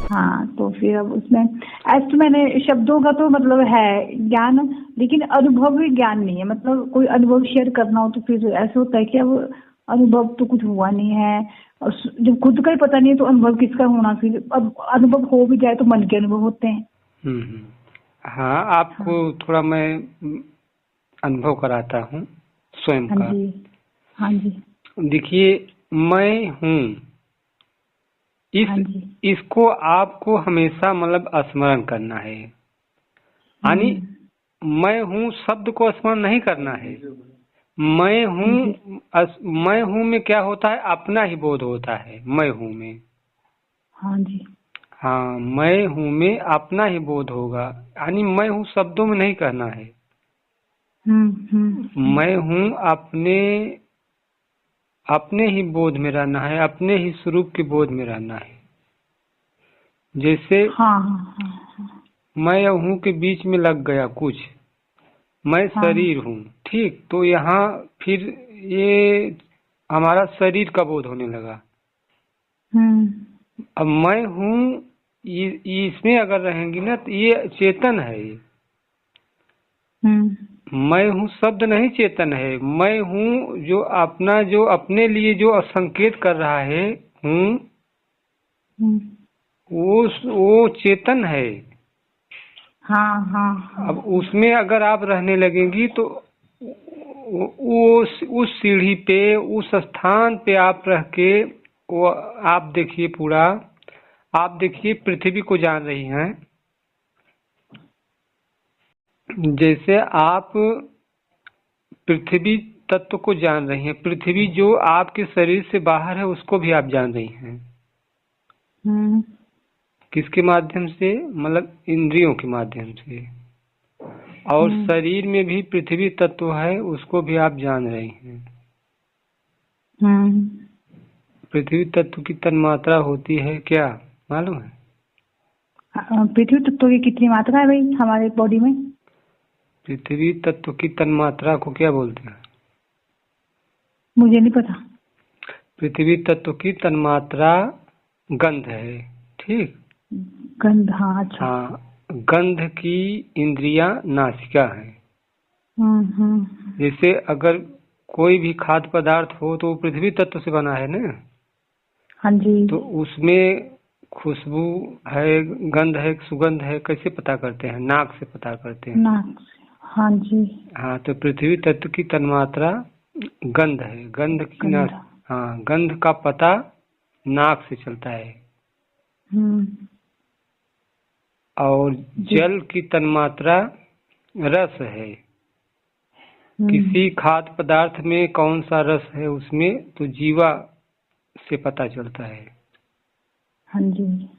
हाँ, तो फिर अब उसमें ऐसे तो मैंने शब्दों का तो मतलब है ज्ञान, लेकिन अनुभवी ज्ञान नहीं है। मतलब कोई अनुभव शेयर करना हो तो फिर ऐसे होता है कि अब अनुभव तो कुछ हुआ नहीं है, और जब खुद का ही पता नहीं है तो अनुभव किसका होना। फिर अब अनुभव हो भी जाए तो मन के अनुभव होते हैं। हम्म। हाँ, आपको हाँ। थोड़ा मैं अनुभव कराता हूँ स्वयं हाँ का। जी। हाँ जी। देखिए, मैं हूँ, इस हाँ जी। इसको आपको हमेशा मतलब स्मरण करना है। यानी हम्म। मैं हूँ शब्द को स्मरण नहीं करना है। मैं हाँ जी। हूँ, मैं हूँ में क्या होता है, अपना ही बोध होता है मैं हूँ में। हाँ जी। हाँ, मैं हूँ में अपना ही बोध होगा, यानी मैं हूँ शब्दों में नहीं कहना है। मैं हूँ अपने अपने ही बोध में रहना है, अपने ही स्वरूप के बोध में रहना है। जैसे हाँ हाँ हाँ मैं और हूँ के बीच में लग गया कुछ, मैं हाँ। शरीर हूँ, ठीक, तो यहाँ फिर ये हमारा शरीर का बोध होने लगा। हम्म। अब मैं हूँ, इसमें अगर रहेंगी ना तो ये चेतन है। ये हम्म। मैं हूँ शब्द नहीं चेतन है। मैं हूँ जो अपना, जो अपने लिए जो संकेत कर रहा है हूँ, हम्म। वो चेतन है। हाँ हाँ हाँ अब उसमें अगर आप रहने लगेंगी तो उस सीढ़ी पे, उस स्थान पे आप रह के, वो आप देखिए पूरा, आप देखिए पृथ्वी को जान रही हैं। जैसे आप पृथ्वी तत्व को जान रही हैं, पृथ्वी जो आपके शरीर से बाहर है उसको भी आप जान रही हैं। हम्म। किसके माध्यम से, मतलब इंद्रियों के माध्यम से। और हम्म। शरीर में भी पृथ्वी तत्व है, उसको भी आप जान रही हैं। हम्म। पृथ्वी तत्व की तन्मात्रा होती है क्या, मालूम है? पृथ्वी तत्व की कितनी मात्रा है भाई हमारे बॉडी में? पृथ्वी तत्व की तन्मात्रा को क्या बोलते हैं? मुझे नहीं पता। पृथ्वी तत्व की तन्मात्रा गंध है, ठीक। गंध, हाँ अच्छा। हाँ, गंध की इंद्रियां नासिका है। हम्म। जैसे अगर कोई भी खाद्य पदार्थ हो तो वो पृथ्वी तत्व से बना है ना, हाँ जी। तो उसमें खुशबू है, गंध है, सुगंध है, कैसे पता करते हैं? नाक से पता करते हैं। नाक से, हाँ जी। हाँ, तो पृथ्वी तत्व की तन्मात्रा गंध है, गंध की ना। गंध। हाँ, गंध का पता नाक से चलता है। हम्म। और जी। जल की तन्मात्रा रस है। हम्म। किसी खाद्य पदार्थ में कौन सा रस है उसमें, तो जीवा से पता चलता है। हाँ जी।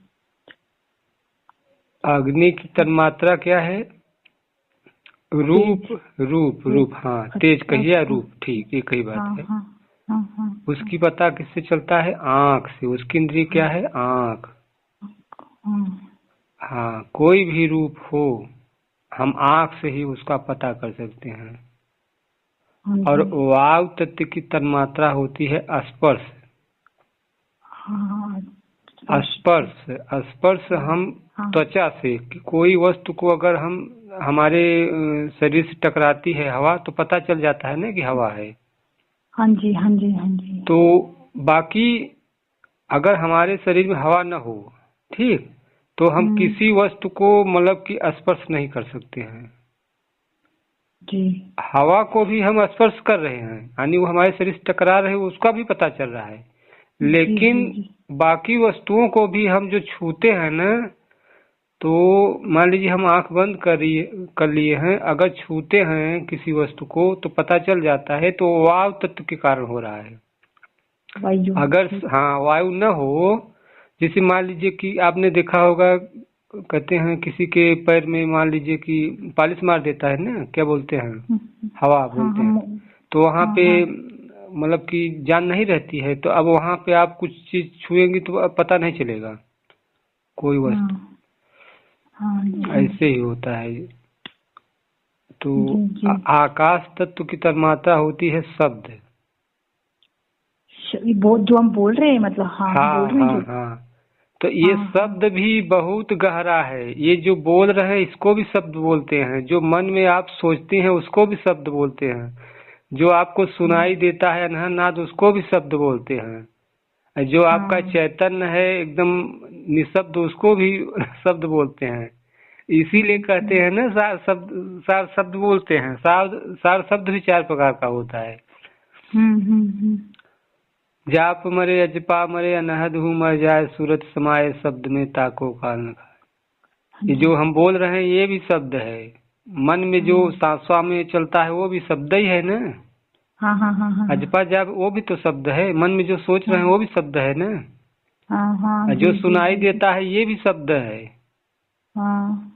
अग्नि की तन्मात्रा क्या है? रूप। तेज। रूप रूप, रूप। हाँ, तेज अच्छा कहिए या अच्छा। रूप, ठीक, एक ही बात हाँ है। हाँ हाँ हाँ हाँ उसकी पता किससे चलता है? आँख से। उसकी इंद्रिय क्या है? आँख। हाँ। हाँ, कोई भी रूप हो, हम आँख से ही उसका पता कर सकते हैं। हाँ और जी। वायु तत्व की तन्मात्रा होती है स्पर्श। हाँ। स्पर्श। स्पर्श, स्पर्श हाँ हम हाँ त्वचा से, कि कोई वस्तु को अगर हम, हमारे शरीर से टकराती है हवा, तो पता चल जाता है ना कि हवा है। हाँ जी। हाँ जी। हाँ जी। तो बाकी अगर हमारे शरीर में हवा न हो, ठीक, तो हम हम्म। किसी वस्तु को मतलब कि स्पर्श नहीं कर सकते हैं। जी हवा को भी हम स्पर्श कर रहे हैं, यानी वो हमारे शरीर से टकरा रहे हैं, उसका भी पता चल रहा है। जी लेकिन जी जी। बाकी वस्तुओं को भी हम जो छूते हैं ना, तो मान लीजिए हम आंख बंद कर लिए हैं, अगर छूते हैं किसी वस्तु को तो पता चल जाता है, तो वायु तत्व के कारण हो रहा है। वायु। अगर हाँ वायु न हो, जैसे मान लीजिए कि आपने देखा होगा, कहते हैं किसी के पैर में मान लीजिए कि पालिश मार देता है ना, क्या बोलते हैं, हम्म। हवा हाँ बोलते हम। हैं। तो वहाँ हाँ पे हाँ मतलब कि जान नहीं रहती है, तो अब वहाँ पे आप कुछ चीज छुएंगी तो अब पता नहीं चलेगा कोई हाँ वस्तु। हाँ जी। ऐसे ही होता है। तो जी जी। आकाश तत्व की तन्मात्रा होती है शब्द। ये बहुत जो हम बोल रहे हैं, मतलब हाँ हाँ बोल रहे हैं हाँ जो। हाँ, तो तो ये हाँ, शब्द भी बहुत गहरा है। ये जो बोल रहे हैं इसको भी शब्द बोलते हैं, जो मन में आप सोचते हैं उसको भी शब्द बोलते हैं, जो आपको सुनाई देता है अनहद नाद उसको भी शब्द बोलते हैं, जो आपका हाँ, चैतन्य है एकदम निशब्द उसको भी शब्द बोलते हैं। इसीलिए कहते हैं ना सार शब्द बोलते हैं। सार शब्द भी 4 प्रकार का होता है। हम्म। जाप मरे अजपा मरे अनहद हूँ मर जाए सूरत समाये शब्द में ताको काल न खाए। ये जो हम बोल रहे हैं ये भी शब्द है। मन में जो सांसों में चलता है वो भी शब्द ही है ना। हाँ, हाँ, हाँ, हाँ, अजपा जाप वो भी तो शब्द है। मन में जो सोच रहे हैं वो भी शब्द है ना। हाँ, हाँ, जो जी, जी, सुनाई जी, देता है ये भी शब्द है। हाँ,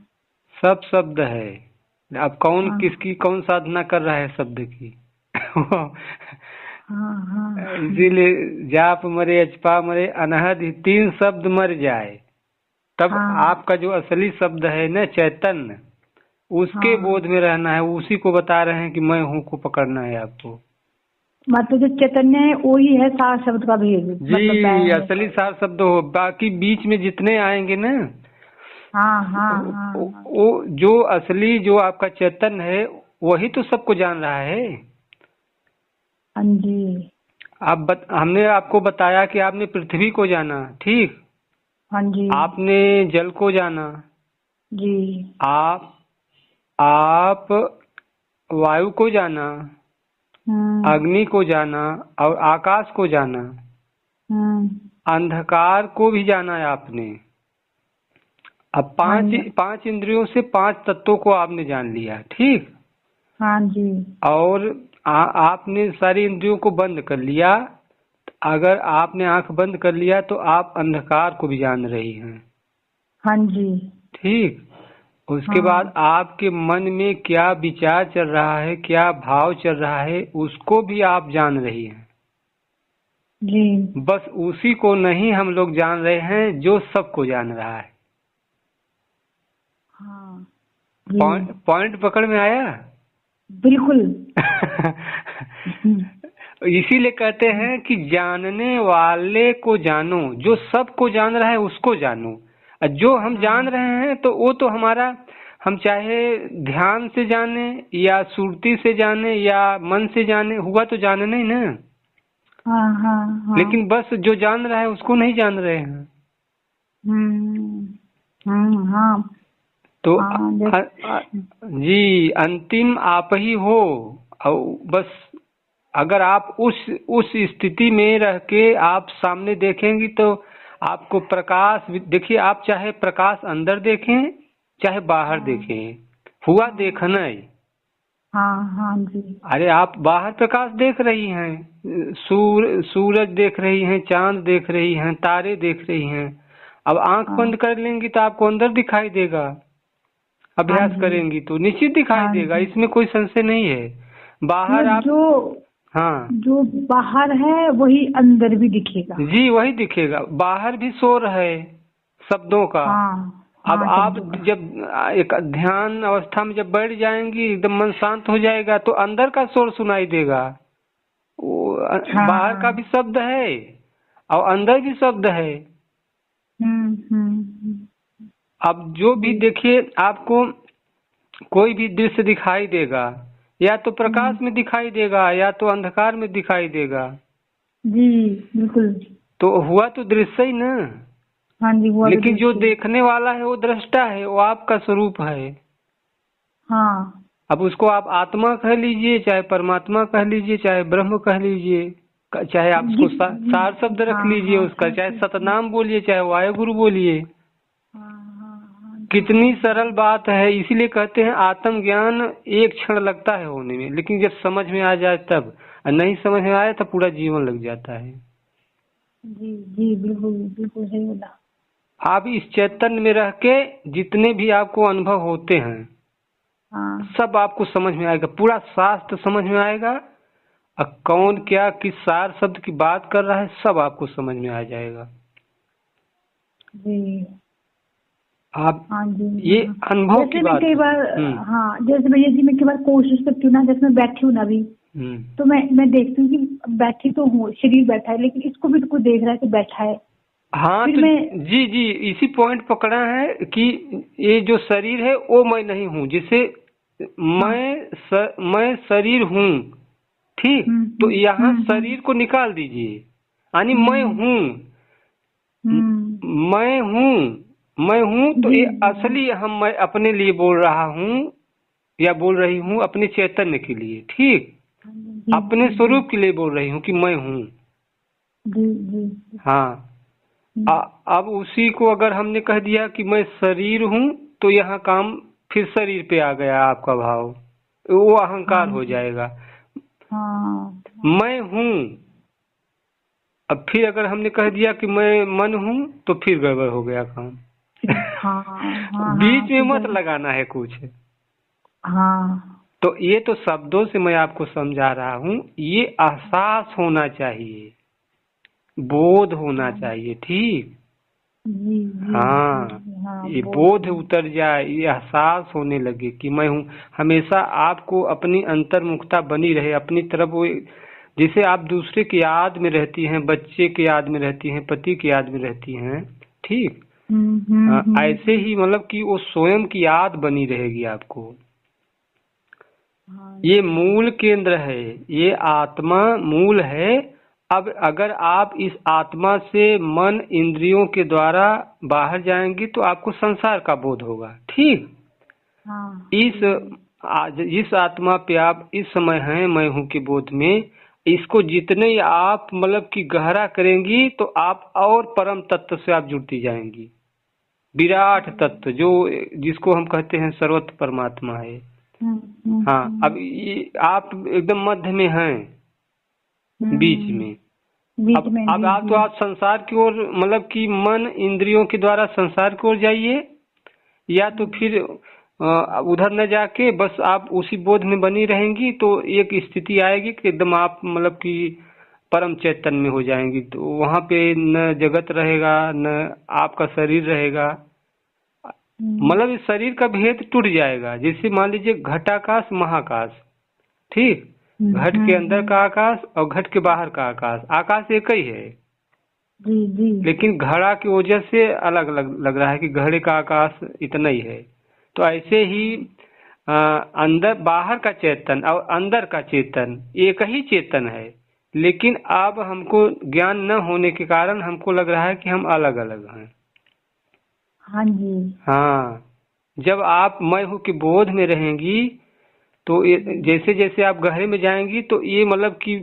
सब शब्द है। अब कौन हाँ, किसकी कौन साधना कर रहा है शब्द की। हाँ, हाँ, इसीलिए जाप मरे अजपा मरे अनहद 3 शब्द मर जाए तब हाँ, आपका जो असली शब्द है ना चैतन्य उसके हाँ। बोध में रहना है। उसी को बता रहे हैं कि मैं हूँ को पकड़ना है आपको। मतलब जो चैतन्य है वो ही है सार शब्द का भेद, मतलब जी असली सार शब्द हो। बाकी बीच में जितने आएंगे ना हाँ, हाँ, हाँ, वो जो असली जो आपका चैतन्य है वही तो सबको जान रहा है। हाँ जी, हमने आपको बताया कि आपने पृथ्वी को जाना, ठीक, हाँ जी, आपने जल को जाना, जी, आप वायु को जाना, हम्म, अग्नि को जाना और आकाश को जाना, हम्म, अंधकार को भी जाना है आपने। अब हाँ, पांच इंद्रियों से 5 तत्वों को आपने जान लिया, ठीक। हाँ जी, और आपने सारी इंद्रियों को बंद कर लिया। अगर आपने आंख बंद कर लिया तो आप अंधकार को भी जान रही हैं, हाँ जी, ठीक। उसके हाँ बाद आपके मन में क्या विचार चल रहा है, क्या भाव चल रहा है उसको भी आप जान रही हैं। जी, बस उसी को नहीं हम लोग जान रहे हैं जो सबको जान रहा है। हाँ जी, पॉइंट पकड़ में आया। बिल्कुल। इसीलिए कहते हैं कि जानने वाले को जानो, जो सबको जान रहा है उसको जानो। और जो हम जान रहे हैं तो वो तो हमारा, हम चाहे ध्यान से जाने या सुरती से जाने या मन से जाने, हुआ तो जानना ही ना। हाँ, हाँ, हाँ, लेकिन बस जो जान रहा है उसको नहीं जान रहे हैं। हाँ, तो हाँ, जी अंतिम आप ही हो। और बस अगर आप उस स्थिति में रह के आप सामने देखेंगी तो आपको प्रकाश देखिए। आप चाहे प्रकाश अंदर देखें चाहे बाहर देखें, हुआ देखना ही। हाँ, हाँ जी, अरे आप बाहर प्रकाश देख रही हैं, सूरज देख रही हैं, चांद देख रही हैं, तारे देख रही हैं। अब आंख हाँ, बंद कर लेंगी तो आपको अंदर दिखाई देगा। हाँ अभ्यास जी, करेंगी तो निश्चित दिखाई हाँ देगा, जी। इसमें कोई संशय नहीं है। बाहर मतलब आप, हाँ जो बाहर है वही अंदर भी दिखेगा। जी वही दिखेगा। बाहर भी शोर है शब्दों का। हाँ, अब हाँ, आप शब्दों का। जब एक ध्यान अवस्था में जब बैठ जाएंगी एकदम मन शांत हो जाएगा तो अंदर का शोर सुनाई देगा। वो बाहर का भी हाँ, शब्द है और अंदर भी शब्द है। हम्म, अब जो भी जी, देखिए आपको कोई भी दृश्य दिखाई देगा, या तो प्रकाश में दिखाई देगा या तो अंधकार में दिखाई देगा। जी, बिल्कुल। तो हुआ तो दृश्य ही ना। हाँ जी, वो भी लेकिन जो दृश्य। देखने वाला है वो दृष्टा है, वो आपका स्वरूप है। हाँ, अब उसको आप आत्मा कह लीजिए चाहे परमात्मा कह लीजिए चाहे ब्रह्म कह लीजिए, चाहे आप उसको सार शब्द रख हाँ, लीजिए हाँ, उसका, चाहे सतनाम बोलिए चाहे वायु गुरु बोलिए। हाँ, हाँ, कितनी सरल बात है। इसीलिए कहते हैं आत्मज्ञान एक क्षण लगता है होने में, लेकिन जब समझ में आ जाए तब, और नहीं समझ में आए तो पूरा जीवन लग जाता है। जी, जी, बिल्कुल, बिल्कुल सही बोला। आप इस चैतन्य में रह के जितने भी आपको अनुभव होते हैं हाँ, सब आपको समझ में आएगा, पूरा शास्त्र समझ में आएगा। और कौन क्या किस सार शब्द की बात कर रहा है सब आपको समझ में आ जाएगा। जी, आप हाँ जी, ये हाँ। अनुभव की जैसे मैं बात कई है। बार, हाँ, जैसे भैया जी मैं कई बार कोशिश करती हूँ ना, जैसे मैं बैठी हूँ ना अभी, हम्म तो मैं देखती हूँ कि बैठी तो हूँ, शरीर बैठा है लेकिन इसको भी तो कोई देख रहा है कि बैठा है। हाँ फिर तो मैं जी जी, इसी पॉइंट पकड़ा है कि ये जो शरीर है वो मैं नहीं हूँ। जैसे हाँ। मैं शरीर हूँ, ठीक। तो यहाँ हम्म। शरीर को निकाल दीजिए, यानी मैं हम्म। हूँ। हम्म। मैं हूँ, मैं हूँ, तो जी ये जी जी। असली हम मैं अपने लिए बोल रहा हूँ या बोल रही हूँ अपने चैतन्य के लिए, ठीक। हाँ जी अपने जी जी स्वरूप के लिए बोल रही हूँ कि मैं हूँ। जी जी। हाँ। हम्म, अब उसी को अगर हमने कह दिया कि मैं शरीर हूँ, तो यहाँ काम फिर शरीर पे आ गया आपका भाव, वो हाँ अहंकार हो जी। जाएगा। हाँ मैं हूँ, अब फिर अगर हमने कह दिया कि मैं मन हूँ, तो फिर गड़बड़ हो गया काम। फिर हाँ हाँ हाँ बीच में फिर मत गड़बड़। लगाना है कुछ। हाँ। तो ये तो शब्दों से मैं आपको समझा रहा हूँ, ये एहसास होना चाहिए, बोध होना हाँ चाहिए, ठीक। जी जी हाँ, जी। हाँ ये बोध बोध होना। उतर जाए, ये एहसास होने लगे कि मैं हूँ। हमेशा आपको अपनी अंतर्मुखता बनी रहे अपनी तरफ। वो जैसे आप दूसरे की याद में रहती हैं, बच्चे की याद में रहती हैं, पति की याद में रहती हैं, ठीक। ऐसे हम्म। ही मतलब कि वो स्वयं की याद बनी रहेगी आपको। हाँ ये जी। मूल केंद्र है, ये आत्मा मूल है। अब अगर आप इस आत्मा से मन इंद्रियों के द्वारा बाहर जाएंगे तो आपको संसार का बोध होगा, ठीक। हाँ इस जी। आज जिस आत्मा पे आप इस समय हैं मैं हूँ के बोध में, इसको जितने ही आप मतलब कि गहरा करेंगी तो आप और परम तत्व से आप जुड़ती जाएंगी। विराट तत्व जो जिसको हम कहते हैं सर्वत्र परमात्मा है। हाँ, अब हम्म। ये आप एकदम मध्य में हैं, बीच में। बीच अब में अब जी आप जी। तो आप संसार की ओर मतलब कि मन इंद्रियों के द्वारा संसार की ओर जाइए, या तो फिर उधर न जाके बस आप उसी बोध में बनी रहेंगी, तो एक स्थिति आएगी कि एकदम आप मतलब कि परम चैतन्य में हो जाएंगी। तो वहां पे न जगत रहेगा, न आपका शरीर रहेगा। हम्म मतलब इस शरीर का भेद टूट जाएगा। जैसे मान लीजिए घटाकाश महाकाश, ठीक। घट के अंदर हम्म। का आकाश और घट के बाहर का आकाश, आकाश एक ही है, जी जी। लेकिन घड़ा की वजह से अलग अलग लग रहा है कि घड़े का आकाश इतना ही है। तो ऐसे ही हाँ अंदर बाहर का चेतन और अंदर का चेतन एक ही चेतन है, लेकिन अब हमको ज्ञान न होने के कारण हमको लग रहा है कि हम अलग अलग हैं। हाँ जी। हाँ, जब आप मैं हूँ कि बोध में रहेंगी, तो जैसे जैसे आप गहरे में जाएंगी तो ये मतलब कि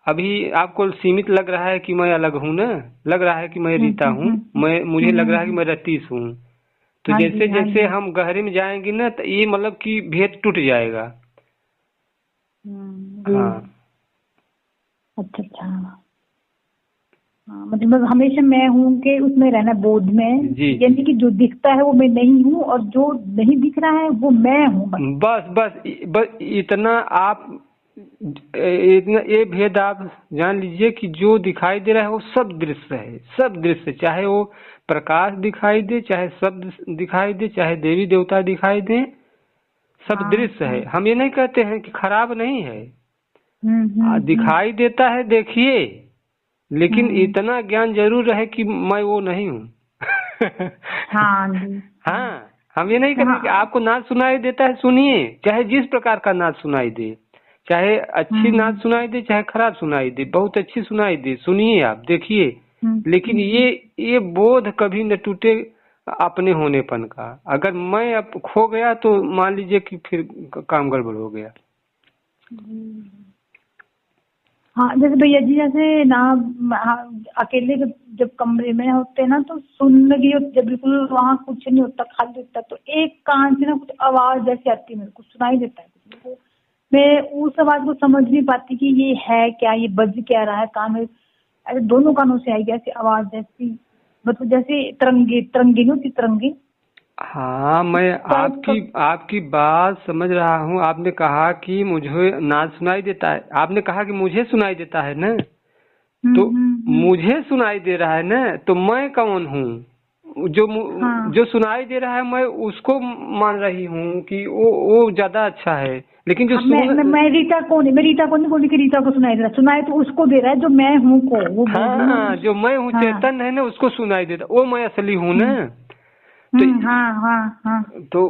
अभी आपको सीमित लग रहा है कि मैं अलग हूँ ना, लग रहा है कि मैं रीता हूँ, मैं मुझे लग रहा है कि मैं रतीश हूँ। तो हाँ जैसे जी हाँ जैसे जी। हम गहरे में जाएंगे ना, तो ये मतलब कि भेद टूट जाएगा। जी। हाँ अच्छा अच्छा। हाँ मतलब हमेशा मैं हूँ के उसमें रहना बोध में। जी जी, यानी कि जो दिखता है वो मैं नहीं हूँ और जो नहीं दिख रहा है वो मैं हूँ बस। बस बस बस इतना आप इतना ये भेद आप जान लीजिए कि जो दिखाई दे रहा है वो सब दृश्य है, सब दृश्य। चाहे वो प्रकाश दिखाई दे, चाहे शब्द दिखाई दे, चाहे देवी देवता दिखाई दे, सब हाँ दृश्य है। हाँ। हम ये नहीं कहते हैं कि खराब नहीं है, हम्म। दिखाई देता है देखिए, लेकिन हम्म। इतना ज्ञान जरूर रहे कि मैं वो नहीं हूँ। हाँ जी। हाँ, हम ये नहीं करेंगे कि हाँ। आपको नाच सुनाई देता है सुनिए, चाहे जिस प्रकार का नाच सुनाई दे, चाहे अच्छी नाच हम्म सुनाई दे चाहे खराब सुनाई दे, बहुत अच्छी सुनाई दे, सुनिए आप देखिए। हम्म। लेकिन ये बोध कभी न टूटे अपने होनेपन का। अगर मैं अब खो गया तो मान लीजिए कि फिर काम गड़बड़ हो गया। हाँ जैसे भैया जी जैसे ना हाँ, अकेले जब जब कमरे में होते हैं ना तो सुनने जब बिल्कुल वहाँ कुछ नहीं होता खाली होता तो एक कान से ना कुछ आवाज जैसी आती है मेरे को सुनाई देता है कुछ मेरे को। मैं उस आवाज को समझ नहीं पाती कि ये है क्या ये बज क्या रहा है कान में। ऐसे दोनों कानों से आएगी ऐसी आवाज जैसी मतलब जैसे तिरंगे तिरंगे नहीं होती तिरंगे हाँ, मैं टाइप का। आपकी आपकी बात समझ रहा हूँ। आपने कहा कि मुझे नाद सुनाई देता है, आपने कहा कि मुझे सुनाई देता है ना, तो हम्म। मुझे सुनाई दे रहा है ना, तो मैं कौन हूँ? जो सुनाई दे रहा है मैं उसको मान रही हूँ कि वो ज्यादा अच्छा है, लेकिन जो मैं रीता को नहीं बोली कि रीता को सुनाई दे रहा, सुनाई तो उसको दे रहा है जो मैं हूँ को, वो बोल रही हूँ। हाँ, जो मैं हूँ चेतन है ना, उसको सुनाई देता, वो मैं असली हूँ ना। तो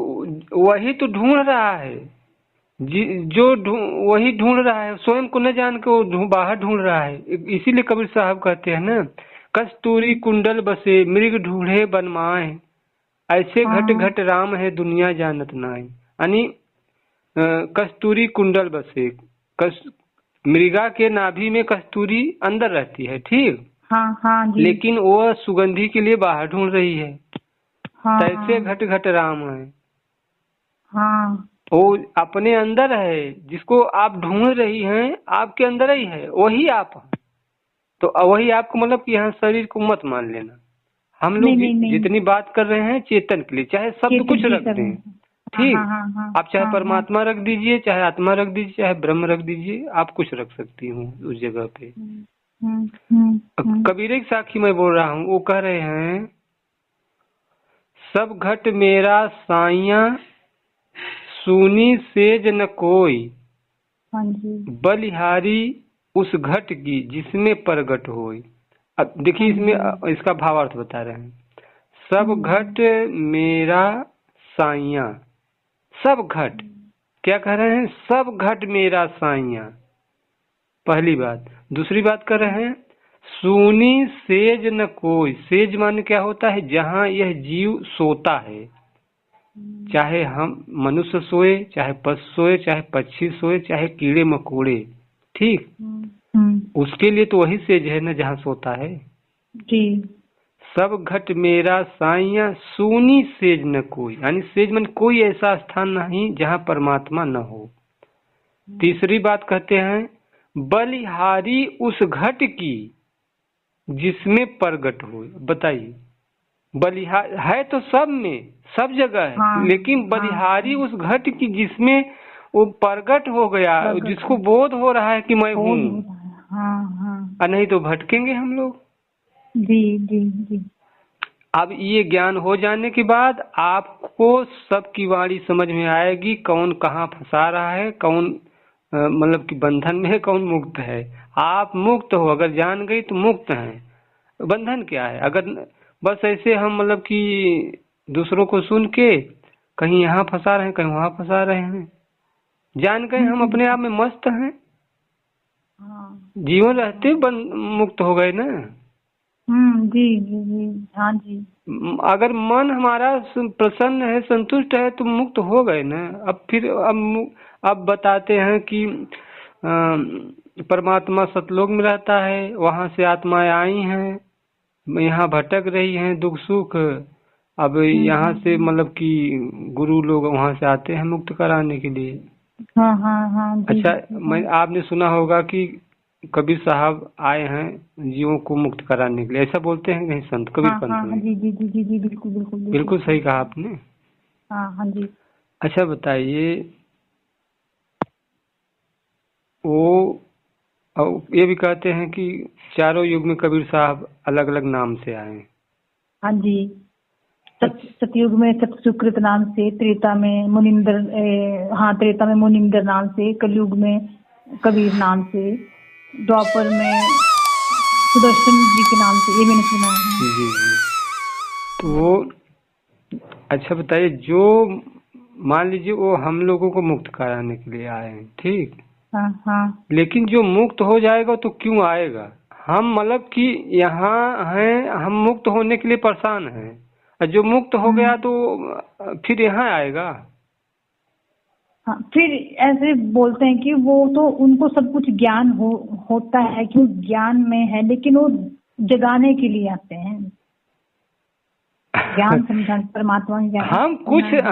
वही तो ढूंढ रहा है, वही ढूंढ रहा है, स्वयं को न जान के वो बाहर ढूंढ रहा है। इसीलिए कबीर साहब कहते हैं ना, कस्तूरी कुंडल बसे मृग ढूंढे बनमाए, ऐसे घट घट राम है दुनिया जानत नाय। यानी कस्तूरी कुंडल बसे, मृगा के नाभि में कस्तूरी अंदर रहती है, ठीक। जी। लेकिन वो सुगंधी के लिए बाहर ढूंढ रही है। तैसे घट घट राम है। वो अपने अंदर है, जिसको आप ढूंढ रही हैं आपके अंदर ही है, वही आप हैं। तो वही आपको, मतलब कि यहाँ शरीर को मत मान लेना। हम लोग जितनी बात कर रहे हैं चेतन के लिए, चाहे शब्द कुछ रख दें, ठीक। आप चाहे परमात्मा रख दीजिए, चाहे आत्मा रख दीजिए, चाहे ब्रह्म रख दीजिए, आप कुछ रख सकती हूँ उस जगह पे। कबीर की साखी मैं बोल रहा हूँ, वो कह रहे हैं, सब घट मेरा साइया सुनी सेज न कोई, बलिहारी उस घट की जिसमें प्रगट होई। अब देखिए, इसमें इसका भावार्थ बता रहे हैं। सब घट मेरा साइया, सब घट, क्या कह रहे हैं, सब घट मेरा साइया, पहली बात। दूसरी बात कर रहे हैं, सुनी सेज न कोई। सेज माने क्या होता है, जहाँ यह जीव सोता है, चाहे हम मनुष्य सोए, चाहे पशु सोए, चाहे पक्षी सोए, चाहे कीड़े मकोड़े, ठीक। उसके लिए तो वही सेज है ना, जहाँ सोता है जी। सब घट मेरा साइया सुनी सेज न कोई, यानी सेज मन कोई ऐसा स्थान नहीं जहाँ परमात्मा न हो। तीसरी बात कहते हैं, बलिहारी उस घट की जिसमें प्रगट हो। बताइए, बलिहारी है तो सब में, सब जगह है, लेकिन बलिहारी उस घट की जिसमें वो प्रगट हो गया, जिसको बोध हो रहा है कि मैं हूँ। नहीं तो भटकेंगे हम लोग। जी। अब ये ज्ञान हो जाने के बाद आपको सबकी वाणी समझ में आएगी, कौन कहाँ फंसा रहा है, कौन मतलब कि बंधन में है, कौन मुक्त है। आप मुक्त हो, अगर जान गई तो मुक्त हैं। बंधन क्या है, अगर बस ऐसे हम मतलब कि दूसरों को सुन के कहीं यहाँ फंसा रहे हैं, कहीं वहाँ फंसा रहे हैं, जान गए हम अपने आप में मस्त हैं, जीवन रहते मुक्त हो गए ना। जी। हाँ जी। अगर मन हमारा प्रसन्न है, संतुष्ट है, तो मुक्त हो गए ना। अब फिर अब बताते हैं कि परमात्मा सतलोक में रहता है, वहां से आत्माएं आई हैं, यहाँ भटक रही हैं दुख सुख। अब यहाँ से मतलब कि गुरु लोग वहां से आते हैं मुक्त कराने के लिए। अच्छा, आपने सुना होगा कि कबीर साहब आए हैं जीवों को मुक्त कराने के लिए, ऐसा बोलते हैं कहीं संत कबीर पंथ में। जी, बिल्कुल सही कहा आपने। हाँ जी। अच्छा बताइए, वो ये भी कहते हैं कि चारों युग में कबीर साहब अलग अलग नाम से आए। हाँ जी। सतयुग में सतसुकृत नाम से, त्रेता में मुनिंदर, त्रेता में मुनिंदर नाम से, कलयुग में कबीर नाम से, द्वापर में सुदर्शन जी के नाम से, ये मैंने सुना है। जी। तो अच्छा बताइए, जो मान लीजिए वो हम लोगों को मुक्त कराने के लिए आए हैं, ठीक। लेकिन जो मुक्त हो जाएगा तो क्यों आएगा? हम मतलब कि यहाँ हैं, हम मुक्त होने के लिए परेशान हैं, और जो मुक्त हो गया तो फिर यहाँ आएगा। फिर ऐसे बोलते हैं कि वो तो उनको सब कुछ ज्ञान होता है कि ज्ञान में है, लेकिन वो जगाने के लिए आते हैं, ज्ञान समझाने, परमात्मा की ज्ञान।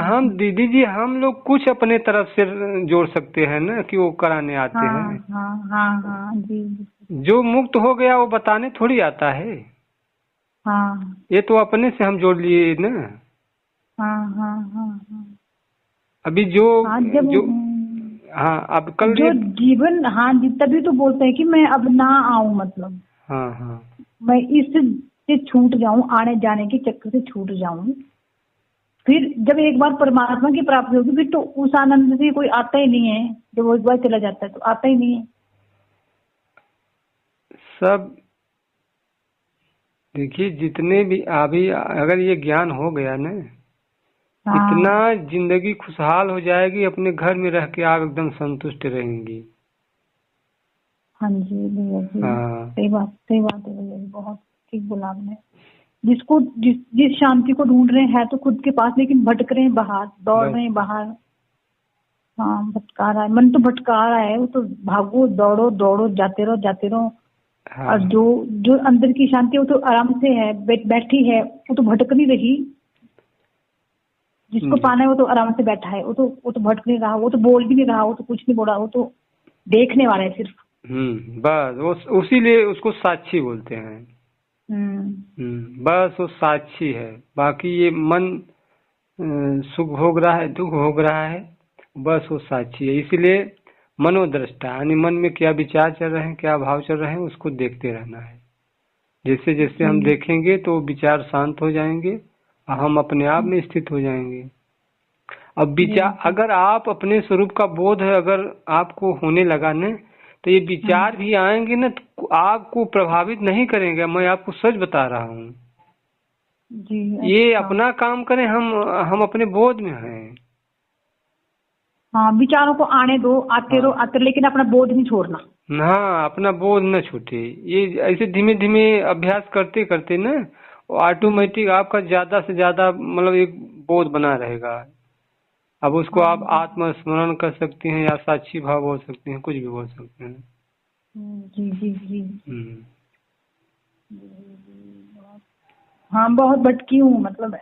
हम दीदी जी, हम लोग कुछ अपने तरफ से जोड़ सकते हैं ना कि वो कराने आते हैं। हाँ जी। जो मुक्त हो गया वो बताने थोड़ी आता है। ये तो अपने से हम जोड़ लिए ना। अभी अब कल जो जीवन, जी, तभी तो बोलते हैं कि मैं अब ना आऊं, मतलब मैं इस से छूट जाऊं, आने जाने के चक्कर से छूट जाऊं, फिर जब एक बार परमात्मा की प्राप्ति होगी फिर तो उस आनंद से कोई आता ही नहीं है। जब वो एक बार चला जाता है तो आता ही नहीं है। सब देखिए, जितने भी अभी अगर ये ज्ञान हो गया ना, इतना हाँ जिंदगी खुशहाल हो जाएगी, अपने घर में रह के आप एकदम संतुष्ट रहेंगी। हाँ जी भैया जी, हाँ सही बात है भैया जी, बहुत ठीक बोला आपने। जिसको जिस शांति को ढूंढ रहे हैं तो खुद के पास, लेकिन भटक रहे हैं बाहर, दौड़ बस। रहे हैं बाहर। हाँ भटका रहा है, मन तो भटका रहा है, वो तो भागो दौड़ो दौड़ो, जाते रहो। हाँ और जो जो अंदर की शांति वो तो आराम से है, बैठी है, वो तो भटक नहीं रही। जिसको जी। पाना है वो तो आराम से बैठा है, वो तो भटक नहीं रहा, वो तो बोल भी नहीं रहा, वो तो कुछ नहीं बोल रहा, वो तो देखने वाला है सिर्फ। बस वो उसीलिए उसको साक्षी बोलते हैं। बस वो साक्षी है। बाकी ये मन सुख भोग रहा है, दुख भोग रहा है, बस वो साक्षी है। इसीलिए मनोदृष्टा, यानी मन में क्या विचार चल रहे हैं, क्या भाव चल रहे हैं, उसको देखते रहना है। जैसे जैसे हम देखेंगे तो विचार शांत हो जाएंगे और हम अपने आप में स्थित हो जाएंगे। अब विचार, अगर आप अपने स्वरूप का बोध है अगर आपको होने लगा ना, तो ये विचार भी आएंगे ना तो आपको प्रभावित नहीं करेंगे। मैं आपको सच बता रहा हूँ जी। ये अच्छा। अपना काम करें, हम अपने बोध में हैं। हाँ, विचारों को आने दो, आते रहो हाँ लेकिन अपना बोझ नहीं छोड़ना। हाँ, अपना बोझ न छूटे। ये ऐसे धीमे धीमे अभ्यास करते करते ना, ऑटोमेटिक आपका ज्यादा से ज्यादा मतलब एक बोध बना रहेगा। अब उसको आप आत्मस्मरण कर सकते हैं या साक्षी भाव बोल सकते हैं, कुछ भी बोल सकते हैं। जी जी जी। हम्म। हाँ बहुत भटकी हूँ, मतलब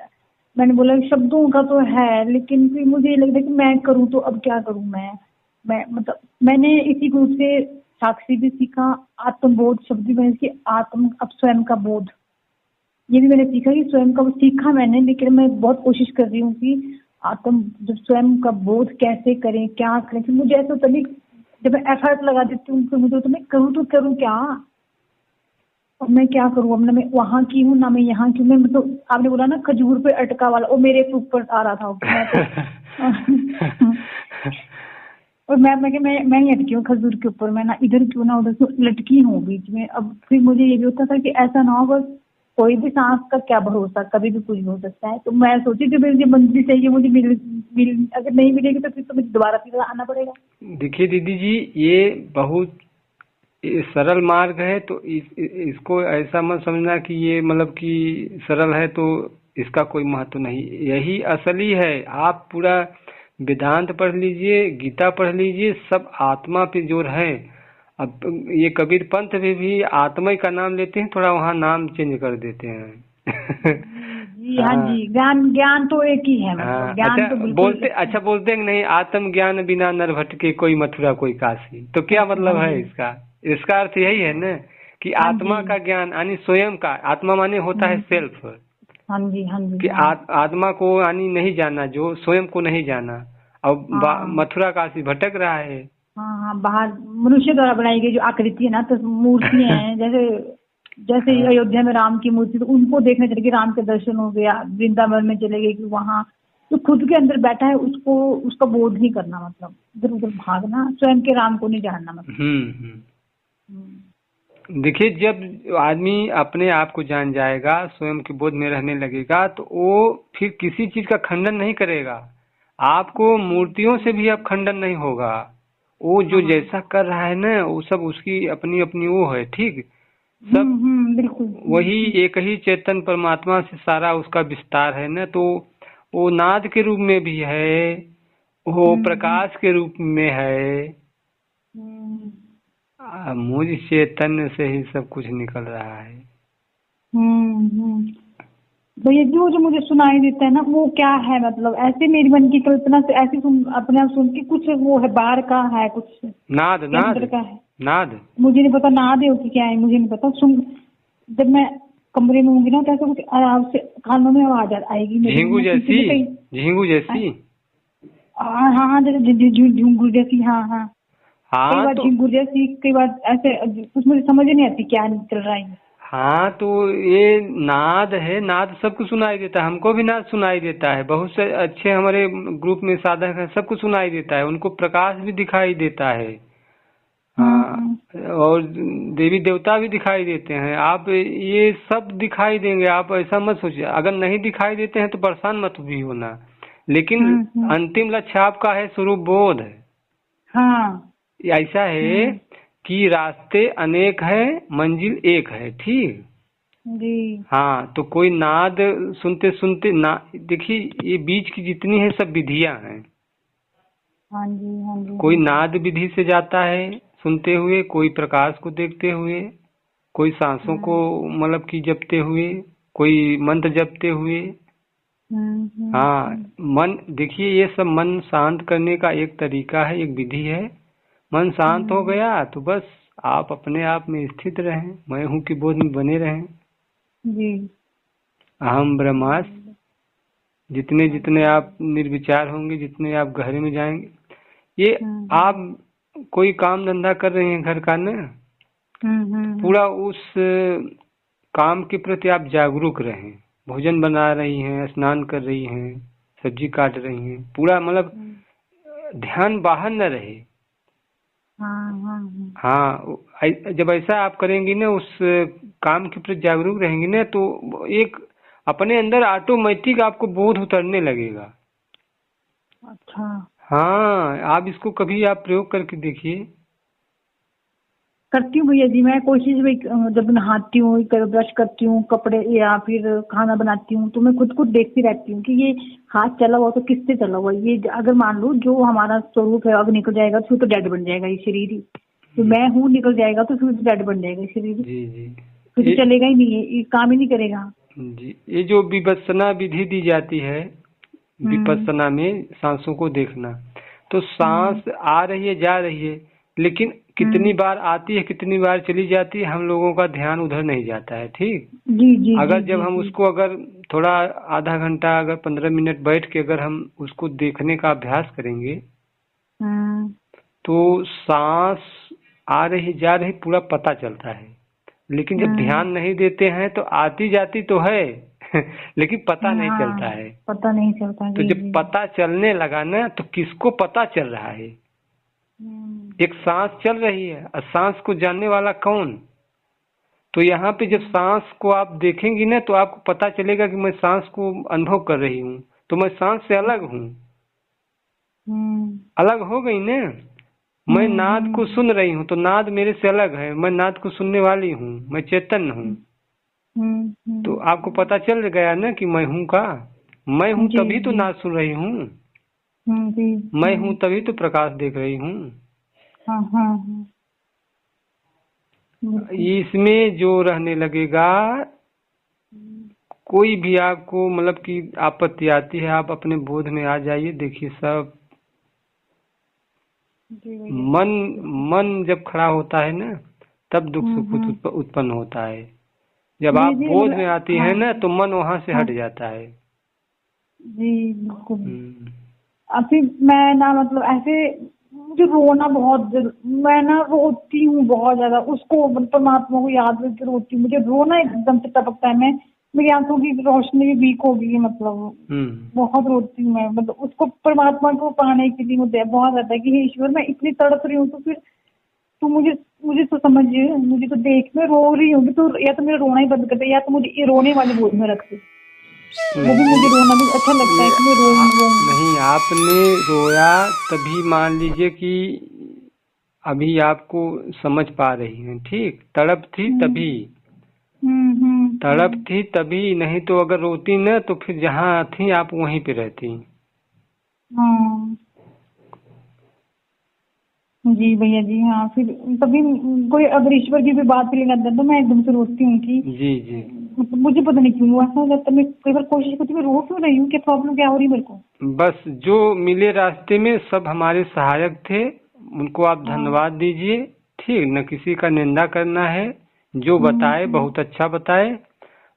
मैंने बोला शब्दों का तो है, लेकिन फिर मुझे ये लगता है कि मैं करूँ तो अब क्या करूँ मैं मतलब मैंने इसी ग्रुप से साक्षी भी सीखा, आत्मबोध शब्द भी मैंने सीखी, आत्म अब स्वयं का बोध ये भी मैंने सीखा कि स्वयं का सीखा मैंने, लेकिन मैं बहुत कोशिश कर रही हूँ कि आत्म जब स्वयं का बोध कैसे करें, क्या करें। फिर मुझे ऐसा होता नहीं, जब मैं एफर्ट लगा देती हूँ तो मुझे होता मैं करूँ तो करूँ क्या, अब मैं क्या करूँ। अब ना मैं वहाँ की हूँ ना मैं यहाँ की हूँ। मैं मतलब आपने बोला ना खजूर पे अटका वाला, वो मेरे ऊपर आ रहा था मैं तो और मैं ही अटकी हूँ खजूर के ऊपर, मैं ना इधर क्यों ना उधर क्यों लटकी हूँ बीच में। अब फिर मुझे ये भी होता था कि ऐसा ना हो बस, कोई भी सांस का क्या भरोसा, कभी भी कुछ हो सकता है। तो मैं सोची जो मुझे मंजिल चाहिए मुझे मिल अगर नहीं मिलेगी तो फिर तो मुझे दोबारा फिर आना पड़ेगा। देखिए दीदी जी, ये बहुत ये सरल मार्ग है, तो इसको ऐसा मत समझना कि ये मतलब कि सरल है तो इसका कोई महत्व नहीं। यही असली है। आप पूरा वेदांत पढ़ लीजिए, गीता पढ़ लीजिए, सब आत्मा पे जोर है। अब ये कबीर पंथ में भी आत्मा ही का नाम लेते हैं, थोड़ा वहाँ नाम चेंज कर देते हैं। जी हाँ हाँ जी, ज्ञान तो एक ही है, मतलब हाँ। ज्ञान अच्छा तो बिल्कुल। बोलते हैं कि नहीं, आत्म ज्ञान बिना नर भटके कोई मथुरा कोई काशी। तो क्या हाँ मतलब है जी इसका? इसका अर्थ यही है ना कि हाँ आत्मा जी। का ज्ञान यानी स्वयं का, आत्मा माने होता है सेल्फ, हाँ जी हाँ जी। कि हाँ आत्मा को यानी नहीं जाना, जो स्वयं को नहीं जाना। अब हाँ मथुरा काशी भटक रहा है। हाँ हाँ, बाहर मनुष्य द्वारा बनाई गई जो आकृति है ना, तो मूर्तियां हैं, जैसे जैसे हाँ अयोध्या में राम की मूर्ति, तो उनको देखने चले गए, राम के दर्शन हो गया, वृंदावन में चले गए कि वहाँ जो खुद के अंदर बैठा है उसको उसका बोध नहीं करना, मतलब इधर उधर भागना, स्वयं के राम को नहीं जानना मतलब। देखिए, जब आदमी अपने आप को जान जाएगा, स्वयं के बोध में रहने लगेगा, तो वो फिर किसी चीज का खंडन नहीं करेगा। आपको मूर्तियों से भी अब खंडन नहीं होगा। वो जो जैसा कर रहा है ना, वो सब उसकी अपनी अपनी वो है, ठीक। सब बिल्कुल। वही एक ही चेतन परमात्मा से सारा उसका विस्तार है ना, तो वो नाद के रूप में भी है, वो प्रकाश के रूप में है। मुझ चैतन्य से ही सब कुछ निकल रहा है। तो ये जो मुझे सुनाई देता है ना, वो क्या है, मतलब ऐसे मेरी मन की कल्पना से ऐसे सुन, अपने आप सुन के कुछ वो है, बाहर का है कुछ, नाद के अंदर का है, नाद मुझे नहीं पता नाद है कि क्या है, मुझे नहीं पता। सुन, जब मैं कमरे में होंगी ना तो ऐसा कुछ आराम से कानों में आवाज आएगी मेरे, झींगू जैसी, झींगू जैसी। हाँ हाँ, जैसे झिंगुर जैसी। हाँ हाँ, कई हाँ बार तो झिंगुर जैसी, कई बार ऐसे कुछ मुझे समझ नहीं आती क्या चल रहा है। हाँ, तो ये नाद है, नाद सबको सुनाई देता है, हमको भी नाद सुनाई देता है। बहुत से अच्छे हमारे ग्रुप में साधक हैं, सबको सुनाई देता है, उनको प्रकाश भी दिखाई देता है। हाँ, और देवी देवता भी दिखाई देते हैं। आप ये सब दिखाई देंगे, आप ऐसा मत सोचिए। अगर नहीं दिखाई देते हैं तो परेशान मत भी होना, लेकिन अंतिम लक्ष्य आपका है स्वरूप बोध। हाँ। ऐसा है कि रास्ते अनेक हैं, मंजिल एक है, ठीक। जी। हाँ, तो कोई नाद सुनते सुनते ना, देखिए ये बीच की जितनी है सब विधियां हैं। हाँ जी, हाँ जी। कोई नाद विधि से जाता है सुनते हुए, कोई प्रकाश को देखते हुए, कोई सांसों को मतलब कि जपते हुए, कोई मंत्र जपते हुए। हाँ, मन देखिए ये सब मन शांत करने का एक तरीका है, एक विधि है। मन शांत हो गया तो बस आप अपने आप में स्थित रहें, मैं हूँ की बोध में बने रहें। जी। अहम ब्रह्मास्मि। जितने जितने आप निर्विचार होंगे, जितने आप गहरे में जाएंगे, ये आप कोई काम धंधा कर रहे हैं घर का ना, पूरा उस काम के प्रति आप जागरूक रहें। भोजन बना रही हैं, स्नान कर रही हैं, सब्जी काट रही हैं, पूरा मतलब ध्यान बाहर न रहे। हाँ, जब ऐसा आप करेंगी ना, उस काम के प्रति जागरूक रहेंगी ना, तो एक अपने अंदर ऑटोमेटिक आपको बोध उतरने लगेगा। अच्छा। हाँ, आप इसको कभी आप प्रयोग करके देखिए। करती हूँ भैया जी, मैं कोशिश भी जब नहाती हूँ, ब्रश करती हूँ, कपड़े या फिर खाना बनाती हूँ, तो मैं खुद को देखती रहती हूँ कि ये हाथ चला हुआ तो किससे चला हुआ। ये अगर मान लो जो हमारा स्वरूप है अब निकल जाएगा तो फिर तो डेड बन जाएगा ये शरीर ही। तो मैं हूँ निकल जाएगा तो फिर तो डेड बन जाएगा ये शरीर। जी जी, फिर तो चलेगा ही नहीं है, ये काम ही नहीं करेगा। जी, ये जो विपस्सना विधि दी जाती है, विपस्सना में सांसों को देखना, तो सांस आ रही है जा रही है, लेकिन कितनी बार आती है कितनी बार चली जाती है, हम लोगों का ध्यान उधर नहीं जाता है, ठीक। जी जी। अगर जब हम उसको अगर थोड़ा आधा घंटा अगर 15 मिनट बैठ के अगर हम उसको देखने का अभ्यास करेंगे, तो सांस आ रही जा रही पूरा पता चलता है। लेकिन जब ध्यान नहीं देते हैं तो आती जाती तो है लेकिन पता नहीं चलता है। पता नहीं चलता। तो जब पता चलने लगा ना, तो किसको पता चल रहा है? एक सांस चल रही है और सांस को जानने वाला कौन? तो यहाँ पे जब सांस को आप देखेंगी ना, तो आपको पता चलेगा कि मैं सांस को अनुभव कर रही हूँ, तो मैं सांस से अलग हूँ। अलग हो गई ना। मैं नाद को सुन रही हूँ तो नाद मेरे से अलग है, मैं नाद को सुनने वाली हूँ, मैं चेतन हूँ। तो आपको पता चल गया ना कि मैं हूँ का, मैं हूँ तभी तो नाद सुन रही हूँ, मैं हूँ तभी तो प्रकाश देख रही हूँ। इसमें जो रहने लगेगा, कोई भी आपको मतलब कि आपत्ति आती है, आप अपने बोध में आ जाइए, देखिए सब मन जब खड़ा होता है ना, तब दुख सुख उत्पन्न होता है। जब आप बोध में आती है ना, तो मन वहाँ से हट जाता है। जी बिल्कुल। अभी मैं ना मतलब ऐसे मुझे रोना बहुत, मैं ना रोती हूँ बहुत ज्यादा, उसको परमात्मा को याद करके रोती हूँ। मुझे रोना एकदम से टपकता है, मेरी आंखों की रोशनी भी वीक हो गई है, मतलब बहुत रोती हूँ मैं। मतलब उसको परमात्मा को पाने के लिए मुझे बहुत ज्यादा है कि हे ईश्वर मैं इतनी तड़प रही हूँ, तो फिर तू मुझे तो समझिए, मुझे तो देख मैं रो रही हूँ तो या तो मेरा रोना ही बंद कर दे, या तो मुझे ये रोने वाले बोझ में रख दे। वो भी मुझे रोना भी अच्छा लगता है कि मैं रो नहीं, आपने रोया तभी मान लीजिए कि अभी आपको समझ पा रही हैं, ठीक। तड़प थी तभी, तड़प थी तभी, नहीं तो अगर रोती ना तो फिर जहाँ थी आप वहीं पे रहती। जी भैया जी। हाँ, फिर तभी कोई अगर ईश्वर की भी बात लेना तो मैं एकदम से रोती हूँ कि जी मुझे पता नहीं क्यों ऐसा हो जाता है। मैं कई बार कोशिश करती हूँ, मैं रो क्यों रही हूँ, क्या प्रॉब्लम क्या हो रही है मेरे को। बस जो मिले रास्ते में सब हमारे सहायक थे, उनको आप धन्यवाद दीजिए, ठीक। न किसी का निंदा करना है, जो बताए बहुत अच्छा बताए।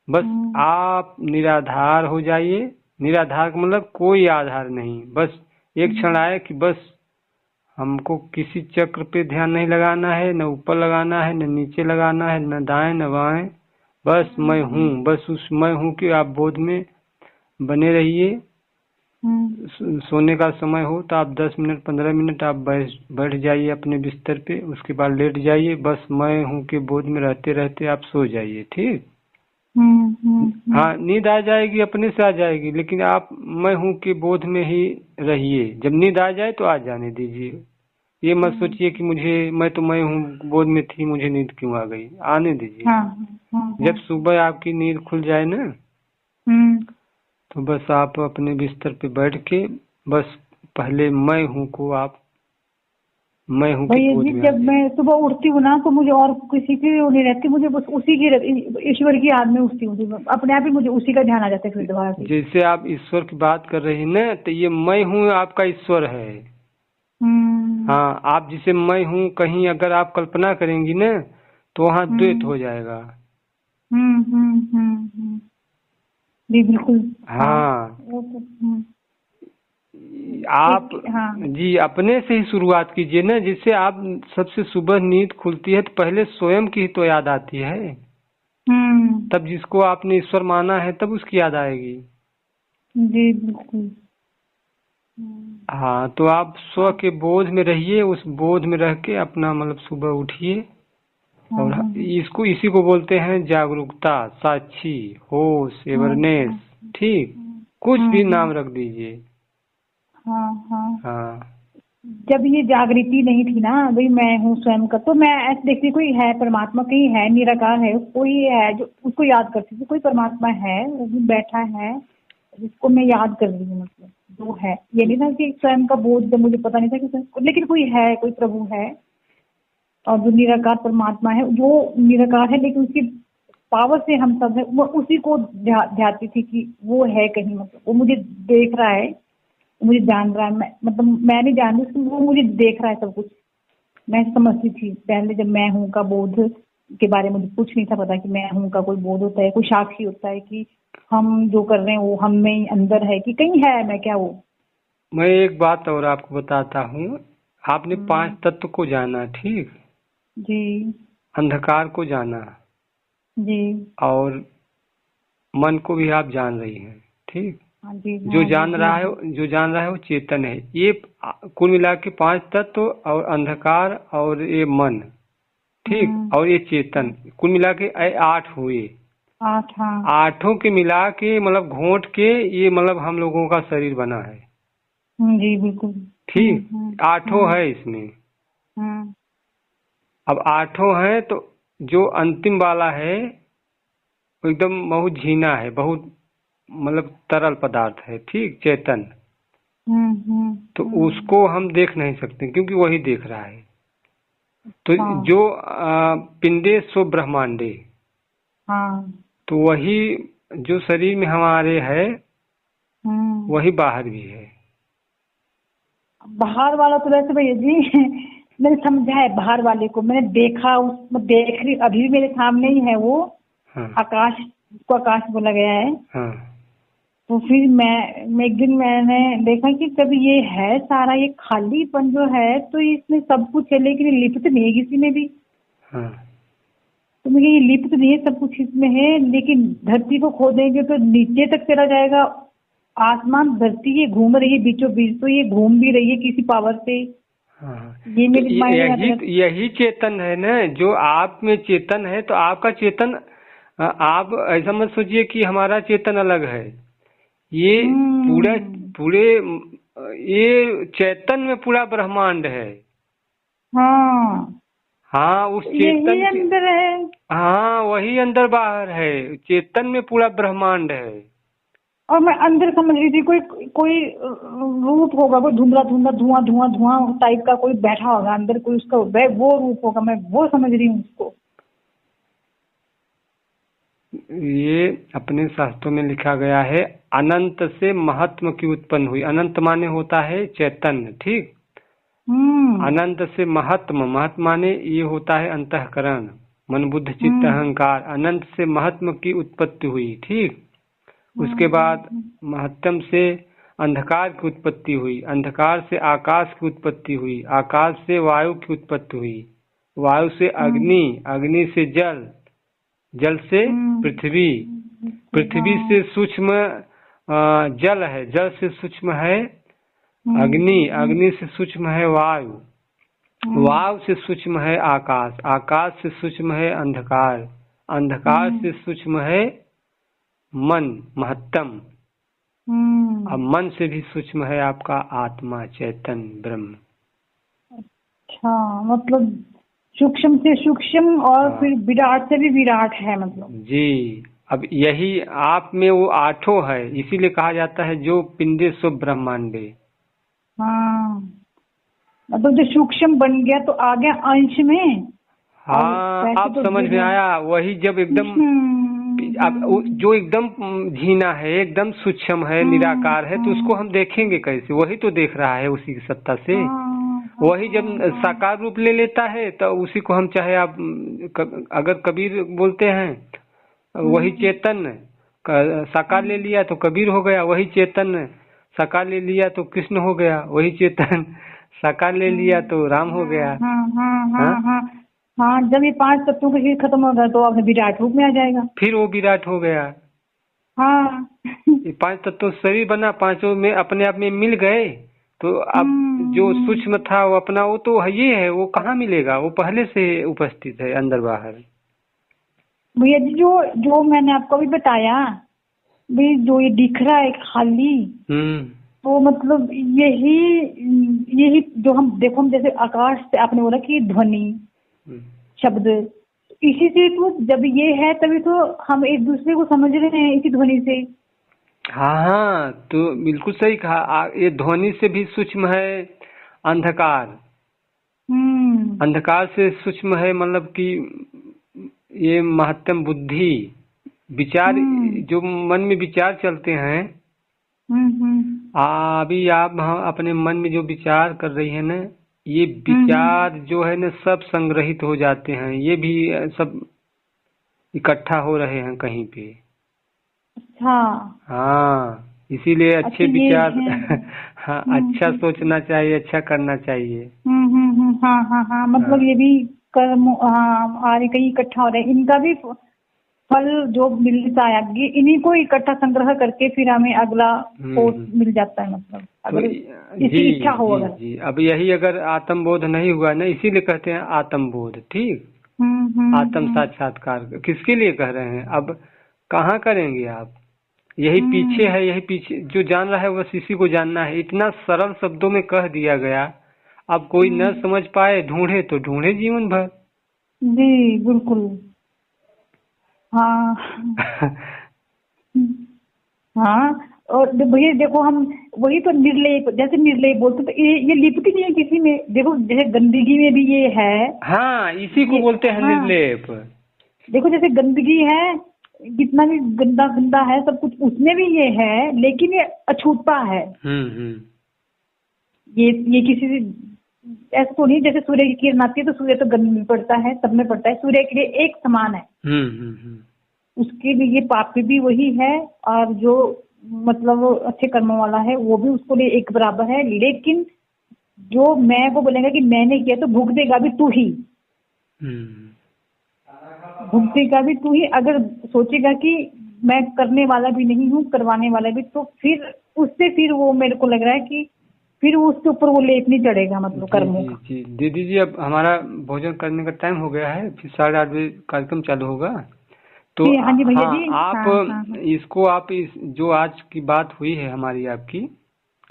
बस आप निराधार हो जाइए। निराधार का मतलब कोई आधार नहीं, बस एक क्षण आए कि बस हमको किसी चक्र पे ध्यान नहीं लगाना है, न ऊपर लगाना है, न नीचे लगाना है, न दाएं न बाएं, बस मैं हूँ, बस उस मैं हूँ कि आप बोध में बने रहिए। सोने का समय हो तो आप 10 मिनट 15 मिनट आप बैठ जाइए अपने बिस्तर पे, उसके बाद लेट जाइए, बस मैं हूँ के बोध में रहते रहते आप सो जाइए। ठीक। हाँ, नींद आ जाएगी, अपने से आ जाएगी, लेकिन आप मैं हूँ के बोध में ही रहिए। जब नींद आ जाए तो आ जाने दीजिए। ये मत सोचिए कि मैं हूँ बोध में थी, मुझे नींद क्यों आ गई। आने दीजिए। जब सुबह आपकी नींद खुल जाए ना, तो बस आप अपने बिस्तर पे बैठ के बस पहले मैं हूँ को आप मैं हूँ की बोध में। जब मैं सुबह उठती हूँ ना तो मुझे और किसी की वो नहीं रहती, मुझे बस उसी की ईश्वर की याद में उठती हूँ, अपने आप ही मुझे उसी का ध्यान आ जाता है फिर दोबारा से। जैसे आप ईश्वर की बात कर रही ना, तो ये मैं हूँ आपका ईश्वर है। हाँ, आप जिसे मैं हूँ कहीं अगर आप कल्पना करेंगी ना तो वहाँ द्वैत हो जाएगा। जी बिल्कुल। हाँ, आप जी अपने से ही शुरुआत कीजिए ना, जिससे आप सबसे सुबह नींद खुलती है तो पहले स्वयं की ही तो याद आती है। तब जिसको आपने ईश्वर माना है तब उसकी याद आएगी। जी बिल्कुल। हाँ, तो आप स्व के बोध में रहिए, उस बोध में रह के अपना मतलब सुबह उठिए। और इसी को बोलते हैं जागरूकता, साक्षी, होश, अवेयरनेस। ठीक, कुछ भी नाम रख दीजिए। हाँ। जब ये जागृति नहीं थी ना भाई मैं हूँ स्वयं का, तो मैं ऐसे देखती कोई है परमात्मा, कहीं है निराकार है, कोई है जो उसको याद करती थी, कोई परमात्मा है वो भी बैठा है जिसको मैं याद कर रही हूँ, मतलब जो है। ये नहीं था कि स्वयं का बोध जब मुझे पता नहीं था कि, लेकिन कोई है, कोई प्रभु है और जो निराकार परमात्मा है, जो निराकार है लेकिन उसकी पावर से हम सब है, वो उसी को ध्याती थी कि वो है कहीं, मतलब वो मुझे देख रहा है, मुझे जान रहा है। मैं नहीं जान रही, वो मुझे देख रहा है सब कुछ। मैं समझती थी पहले जब मैं हूँ का बोध के बारे में मुझे कुछ नहीं था पता कि मैं हूँ का कोई बोध होता है, कोई साक्षी होता है कि हम जो कर रहे हैं वो हम में अंदर है कि कहीं है, मैं क्या वो। मैं एक बात और आपको बताता हूँ। आपने 5 तत्व को जाना, ठीक जी। अंधकार को जाना जी। और मन को भी आप जान रही हैं, ठीक। जी। जो जान रहा है वो चेतन है। ये कुल मिला के 5 तत्व और अंधकार और ये मन, ठीक, और ये चेतन, कुल मिला के 8 हुए। 8। हाँ। 8 के मिला के मतलब घोट के ये मतलब हम लोगों का शरीर बना है। जी बिल्कुल। ठीक, 8 है इसमें। अब 8 है तो जो अंतिम वाला है वो एकदम बहुत झीना है, बहुत मतलब तरल पदार्थ है, ठीक, चेतन। तो उसको हम देख नहीं सकते क्योंकि वही देख रहा है। तो जो पिंडे सो ब्रह्मांडे, तो वही जो शरीर में हमारे है वही बाहर भी है। बाहर वाला तो वैसे भैया जी मैंने समझा है, बाहर वाले को मैंने देखा, उसमें देख रही, अभी भी मेरे सामने ही है वो। आकाश, उसको आकाश बोला गया है। तो फिर मैं एक दिन मैंने देखा कि जब ये है सारा ये खालीपन जो है तो इसमें सब कुछ है लेकिन लिप्त नहीं है किसी में भी। तो मुझे ये लिप्त नहीं है, सब कुछ इसमें है, लेकिन धरती को खोदेंगे तो नीचे तक चला जाएगा। आसमान धरती ये घूम रही है बीचों बीच, तो ये घूम भी रही है किसी पावर से। ये मेरे माइंड में यही चेतन है ना, जो आप में चेतन है। तो आपका चेतन, आप ऐसा मत सोचिए कि हमारा चेतन अलग है। ये पूरे ये चेतन में पूरा ब्रह्मांड है। हाँ, उस चेतन अंदर है। हाँ, वही अंदर बाहर है, चेतन में पूरा ब्रह्मांड है। और मैं अंदर समझ रही थी कोई रूप होगा, कोई धुंधला धुआं धुआं धुआं टाइप का कोई बैठा होगा अंदर, कोई उसका वो रूप होगा, मैं वो समझ रही हूँ उसको। ये अपने शास्त्रों में लिखा गया है, अनंत से महात्म की उत्पन्न हुई। अनंत माने होता है चैतन्य, ठीक। अनंत से महात्म, महात्म माने ये होता है अंतःकरण, मन बुद्ध चित्त अहंकार। अनंत से महात्म की उत्पत्ति हुई, ठीक। उसके बाद महत्तम से अंधकार की उत्पत्ति हुई, अंधकार से आकाश की उत्पत्ति हुई, आकाश से वायु की उत्पत्ति हुई, वायु से अग्नि, अग्नि से जल, जल से पृथ्वी, पृथ्वी से सूक्ष्म जल है, जल से सूक्ष्म है अग्नि, अग्नि से सूक्ष्म है वायु, वायु से सूक्ष्म है आकाश, आकाश से सूक्ष्म है अंधकार, अंधकार से सूक्ष्म है मन महत्तम, अब मन से भी सूक्ष्म है आपका आत्मा चैतन्य ब्रह्म। अच्छा, मतलब सूक्ष्म से सूक्ष्म और फिर विराट से भी विराट है मतलब। जी, अब यही आप में वो आठों है, इसीलिए कहा जाता है जो पिंडे सो ब्रह्मांडे। हाँ, मतलब जो सूक्ष्म बन गया तो आ गया अंश में। हाँ, आप तो समझ में आया। वही जब एकदम अब जो एकदम झीना है, एकदम सूक्ष्म है, निराकार है, तो उसको हम देखेंगे कैसे? वही तो देख रहा है उसी की सत्ता से। वही जब साकार रूप ले लेता है तो उसी को हम चाहे आप अगर कबीर बोलते हैं वही चेतन साकार ले लिया तो कबीर हो गया, वही चेतन साकार ले लिया तो कृष्ण हो गया, वही चेतन साकार ले लिया तो राम हो गया। हाँ, जब ये 5 तत्वों का खेल खत्म होगा तो अब विराट रूप में आ जाएगा, फिर वो विराट हो गया। हाँ ये 5 तत्व शरीर बना, पांचों में अपने आप में मिल गए तो अब जो सूक्ष्म था वो अपना वो तो ये है, वो कहाँ मिलेगा? वो पहले से उपस्थित है अंदर बाहर। भैया जी जो मैंने आपको अभी बताया भाई, जो ये दिख रहा है खाली, तो मतलब यही जो हम देखो, हम जैसे आकाश से आपने बोला कि ध्वनि शब्द, इसी से तो जब ये है तभी तो हम एक दूसरे को समझ रहे हैं इसी ध्वनि से। हाँ, तो बिल्कुल सही कहा। ये ध्वनि से भी सूक्ष्म है अंधकार, अंधकार से सूक्ष्म है मतलब कि ये महत्तम बुद्धि, विचार, जो मन में विचार चलते हैं। अभी आप अपने मन में जो विचार कर रही है ना, ये विचार जो है ना सब संग्रहित हो जाते हैं, ये भी सब इकट्ठा हो रहे हैं कहीं पे। अच्छा, हाँ, इसीलिए अच्छे विचार हाँ, अच्छा सोचना चाहिए, अच्छा करना चाहिए। हाँ, मतलब ये भी कर्म आ रहे कहीं इकट्ठा हो रहे हैं, इनका भी फल जो मिलता है इन्हीं को इकट्ठा संग्रह करके फिर हमें अगला मिल जाता है, मतलब अगर इसकी इच्छा हो। जी, अब यही अगर आत्मबोध नहीं हुआ ना, इसीलिए कहते हैं आत्मबोध, ठीक। आत्म साक्षात्कार किसके लिए कह रहे हैं? अब कहाँ करेंगे आप? यही पीछे है, यही पीछे जो जान रहा है बस इसी को जानना है। इतना सरल शब्दों में कह दिया गया, अब कोई न समझ पाए, ढूंढे तो ढूंढे जीवन भर। जी बिल्कुल, हाँ हाँ। और भैया देखो, हम वही तो निर्लेप, जैसे निर्लेप बोलते तो ये लिपटी नहीं है किसी में। देखो जैसे गंदगी में भी ये है, हाँ, इसी को बोलते हैं निर्लेप। देखो जैसे गंदगी है, जितना भी गंदा है सब कुछ, उसमें भी ये है, लेकिन ये अछूता है। ये किसी से ऐसा तो नहीं, जैसे सूर्य की किरण आती है तो सूर्य तो गंद में पड़ता है, सब में पड़ता है, सूर्य के लिए एक समान है। उसके लिए पापी भी वही है, और जो मतलब अच्छे कर्मों वाला है वो भी उसको लिए एक बराबर है। लेकिन जो मैं को बोलेगा कि मैंने किया तो भुगतेगा भी तू ही, भुगतेगा भी तू ही। अगर सोचेगा कि मैं करने वाला भी नहीं हूँ, करवाने वाला भी, तो फिर उससे फिर वो मेरे को लग रहा है कि फिर उसके ऊपर वो लेप नहीं चढ़ेगा, मतलब कर्मों का। जी दीदी जी, अब हमारा भोजन करने का टाइम हो गया है, फिर 8:30 बजे कार्यक्रम चालू होगा। तो हाँ जी भैया जी, आप इसको आप जो आज की बात हुई है हमारी आपकी,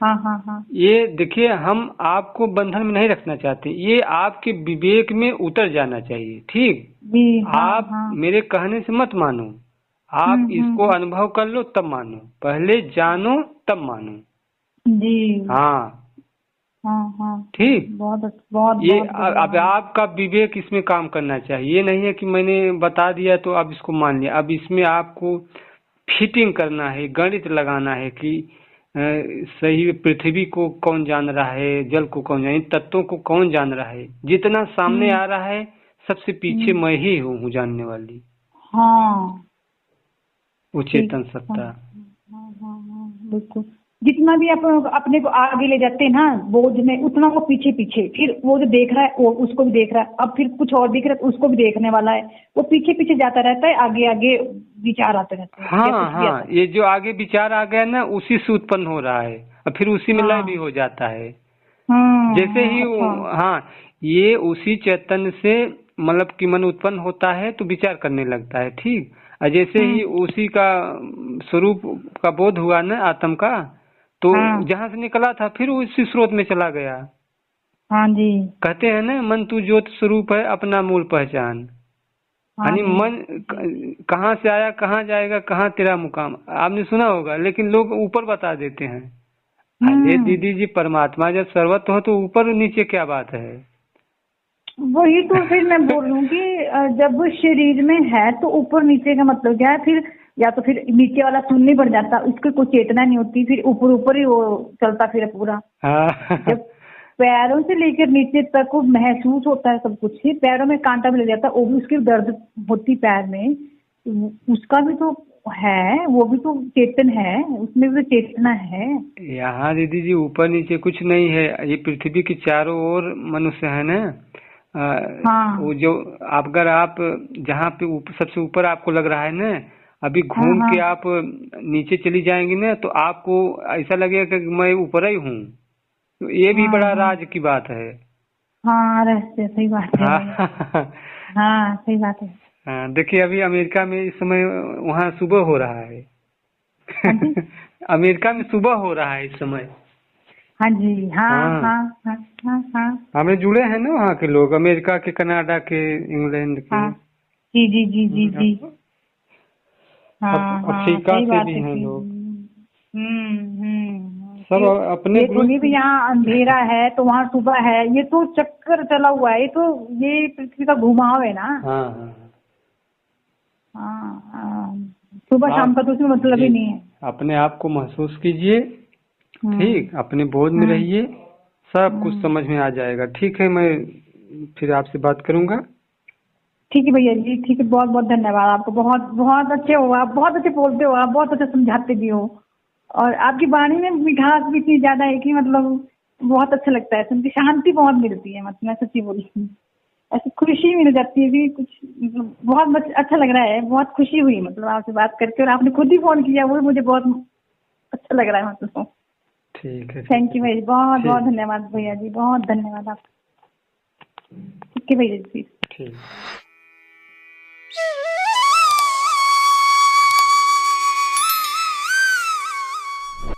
हाँ, ये देखिए, हम आपको बंधन में नहीं रखना चाहते, ये आपके विवेक में उतर जाना चाहिए, ठीक। आप मेरे कहने से मत मानो, आप इसको अनुभव कर लो तब मानो, पहले जानो तब मानो जी। हाँ, ठीक। बहुत ये अब आपका विवेक इसमें काम करना चाहिए। ये नहीं है कि मैंने बता दिया तो अब इसको मान लिया। अब इसमें आपको फिटिंग करना है, गणित लगाना है कि सही पृथ्वी को कौन जान रहा है, जल को कौन जान, तत्वों को कौन जान रहा है। जितना सामने आ रहा है सबसे पीछे मैं ही हूँ जानने वाली। हाँ, वो चेतन सत्ता। बिल्कुल। जितना भी अपने को आगे ले जाते हैं ना बोझ में, उतना वो पीछे पीछे, फिर वो जो देख रहा है वो उसको भी देख रहा है, अब फिर कुछ और दिख रहा है तो उसको भी देखने वाला है, वो पीछे पीछे जाता रहता है, आगे आगे विचार आते रहते हैं या हाँ कुछ भी हाँ, आता है। ये जो आगे विचार आ गया ना उसी से उत्पन्न हो रहा है और फिर उसी में लय भी हाँ हो जाता है। हाँ जैसे ही हाँ अच्छा। हाँ, ये उसी चैतन्य से मतलब कि मन उत्पन्न होता है तो विचार करने लगता है, ठीक। और जैसे ही हम्म। उसी का स्वरूप का बोध हुआ ना आत्म का, तो हाँ जहाँ से निकला था फिर उसी स्रोत में चला गया। हाँ जी। कहते हैं ना, मन तू ज्योत स्वरूप है अपना मूल पहचान। हाँ यानी जी मन जी। कहाँ से आया, कहाँ जाएगा, कहाँ तेरा मुकाम, आपने सुना होगा, लेकिन लोग ऊपर बता देते हैं। अरे हम्म। दीदी जी, परमात्मा जब सर्वत्र हो तो ऊपर नीचे क्या बात है। वही तो फिर मैं बोल रही हूँ कि जब शरीर में है तो ऊपर नीचे का मतलब क्या है फिर, या तो फिर नीचे वाला शून्य बढ़ जाता, उसकी कोई चेतना नहीं होती, फिर ऊपर ऊपर ही वो चलता फिर पूरा। हाँ जब पैरों से लेकर नीचे तक वो महसूस होता है सब कुछ ही, पैरों में कांटा भी लग जाता है, वो भी उसकी दर्द होती पैर में, उसका भी तो है, वो भी तो चेतन है, उसमें भी तो चेतना है। यहाँ दीदी जी ऊपर नीचे कुछ नहीं है, ये पृथ्वी के चारों ओर मनुष्य है ना। वो हाँ जो अगर आप जहाँ पे सबसे ऊपर आपको लग रहा है ना, अभी हाँ घूम हाँ के आप नीचे चली जाएंगी ना तो आपको ऐसा लगेगा कि मैं ऊपर ही हूँ। तो ये भी हाँ बड़ा हाँ राज की बात है। हाँ रहस्य, सही बात है भाई। हाँ हाँ सही बात है। हाँ, देखिए अभी अमेरिका में इस समय वहाँ सुबह हो रहा है। हाँ जी। अमेरिका में सुबह हो रहा है इस समय। हाँ जी हाँ हाँ, हाँ हाँ हाँ हाँ हमें जुड़े हैं ना वहाँ के लोग, अमेरिका के, कनाडा के, इंग्लैंड के। हाँ जी जी जी जी जी। हाँ हाँ अफ्रीका सही से बात भी है हैं जी। लोग। सब कि अपने ये तो ग्रुप नहीं भी यहाँ अंधेरा है तो वहाँ सुबह है, ये तो चक्कर चला हुआ है, ये तो ये पृथ्वी का घुमाव है ना। हाँ हाँ हाँ हाँ, सुबह हाँ। शाम का आप तो उसमें मतलब ही जी नहीं है। अपने आप को महसूस कीजिए, हम्म ठीक, अपने बोध में हम्म रहिए, सब कुछ हम्म। समझ में आ जाएगा। ठीक है, मैं फिर आपसे बात करूंगा। ठीक है भैया जी, ठीक है, बहुत बहुत धन्यवाद आपको, बहुत बहुत अच्छे हो आप, बहुत अच्छे बोलते हो आप, बहुत अच्छे समझाते भी हो, और आपकी वाणी में मिठास भी इतनी ज्यादा है कि मतलब बहुत अच्छा लगता है सुन के, शांति बहुत मिलती है, मतलब मैं सच्ची बोल रही हूँ, ऐसी खुशी मिल जाती है कि कुछ मतलब बहुत अच्छा लग रहा है, बहुत खुशी हुई मतलब आपसे बात करके, और आपने खुद ही फोन किया वो मुझे बहुत अच्छा लग रहा है मतलब। ठीक है, ठीक थैंक है यू दीदी। भैया, बहुत बहुत ठीक धन्यवाद भैया जी, बहुत धन्यवाद आप। ठीक है भैया जी। ठीक।